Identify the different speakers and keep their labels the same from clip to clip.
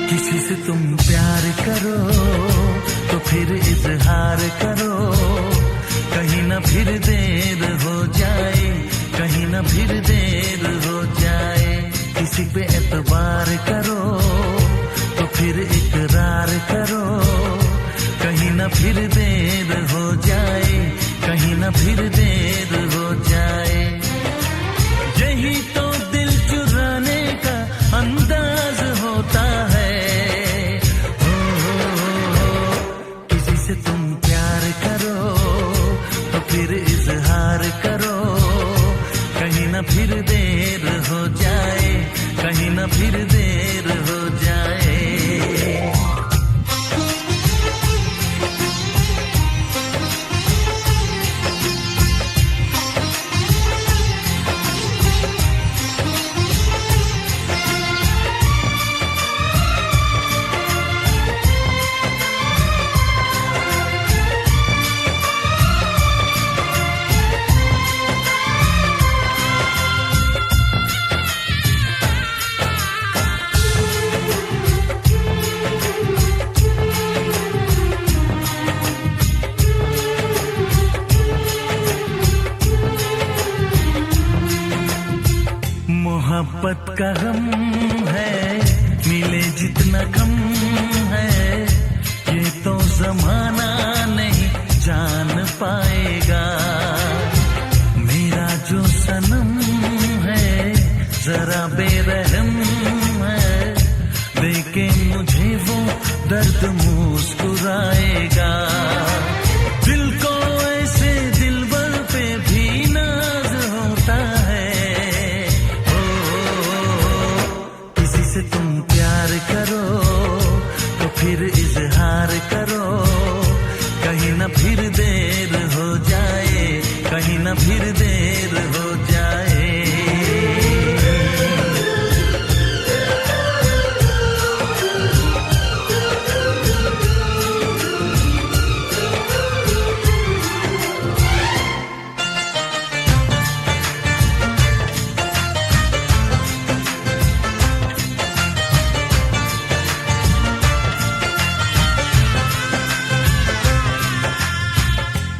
Speaker 1: किसी से तुम प्यार करो तो फिर इजहार करो, कहीं ना फिर देर हो जाए, कहीं ना फिर देर हो जाए। किसी पे एतबार करो तो फिर इकरार करो, कहीं ना फिर देर हो जाए, कहीं ना फिर देर हो जाए। यही तो दिल चुराने का अंदाज होता है। किसी से तुम प्यार करो तो फिर इजहार करो, कहीं ना फिर देर हो जाए, कहीं ना फिर देर हो जाए। मोहब्बत का गम है, मिले जितना कम है, ये तो जमाना नहीं जान पाएगा। मेरा जो सनम है जरा बेरहम है, देखे मुझे वो दर्द मुस्कुराएगा। दिल को ऐसे दिलबर पे भी नाज होता है। तुम प्यार करो तो फिर इजहार करो, कहीं ना फिर देर हो जाए, कहीं ना फिर देर हो जाए।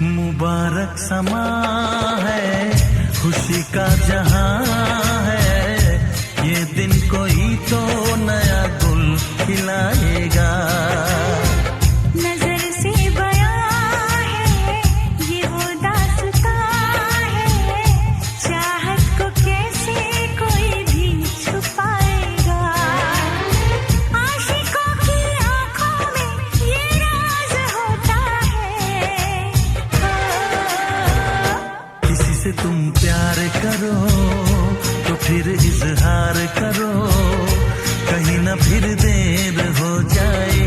Speaker 1: मुबारक समा है, खुशी का जहां है, ये दिन कोई तो नया गुल खिलाएगा।
Speaker 2: नजर से बयां है ये वो दास्तां है, चाहत को कैसे कोई भी छुपाएगा। आशिकों की आंखों में ये राज होता है।
Speaker 1: किसी से तुम प्यार करो तो फिर इजहार करो, कहीं ना फिर देर हो जाए,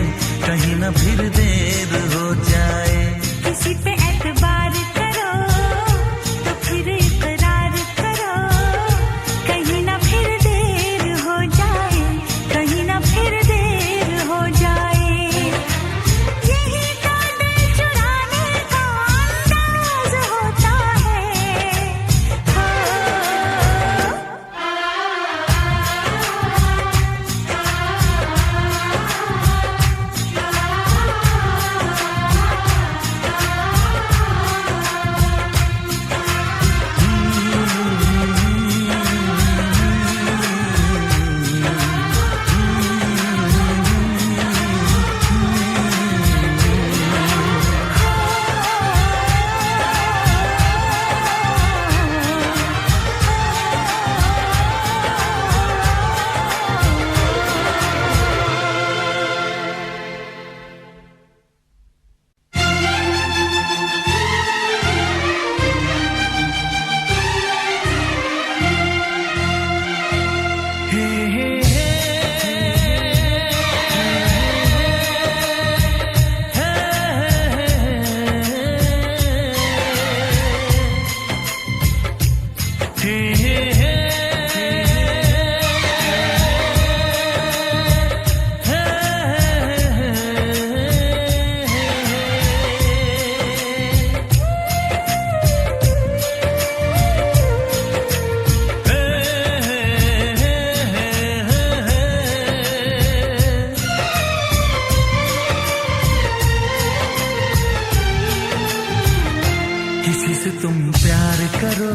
Speaker 1: करो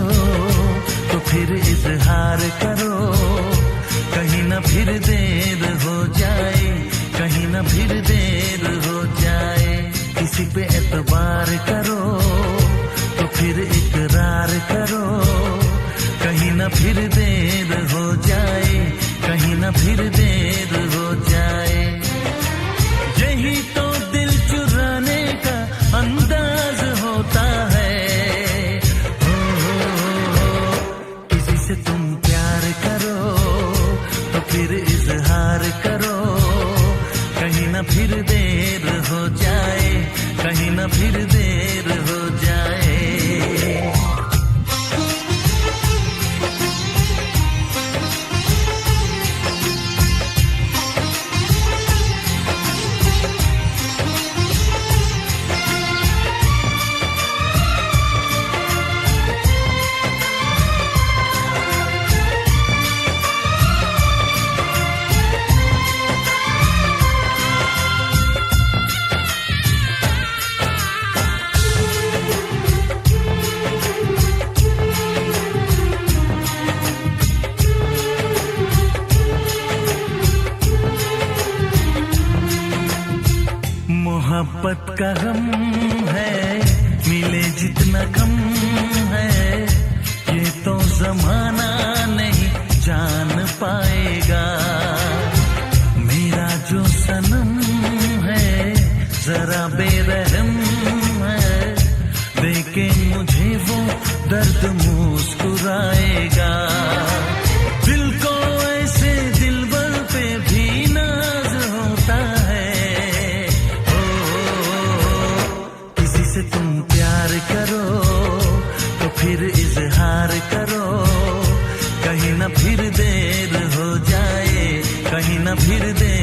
Speaker 1: तो फिर इजहार करो, कहीं ना फिर देर हो जाए, कहीं ना फिर देर हो जाए। किसी पे एतबार करो तो फिर इकरार करो, कहीं ना फिर देर हो जाए, कहीं ना फिर देर हो जाए। यही तो दिल चुराने का अंदाज होता है। किसी से तुम प्यार करो तो फिर इजहार करो, कहीं ना फिर देर हो जाए, कहीं ना फिर देर हो जाए। मोहब्बत का गम है, मिले जितना कम है, ये तो जमाना नहीं जान पाएगा। मेरा जो सनम है जरा बेरहम है, देखे मुझे वो दर्द मुस्कुराएगा। दिल को ऐसे दिलबर पे भी नाज होता है। से तुम प्यार करो तो फिर इजहार करो, कहीं ना फिर देर हो जाए, कहीं ना फिर देर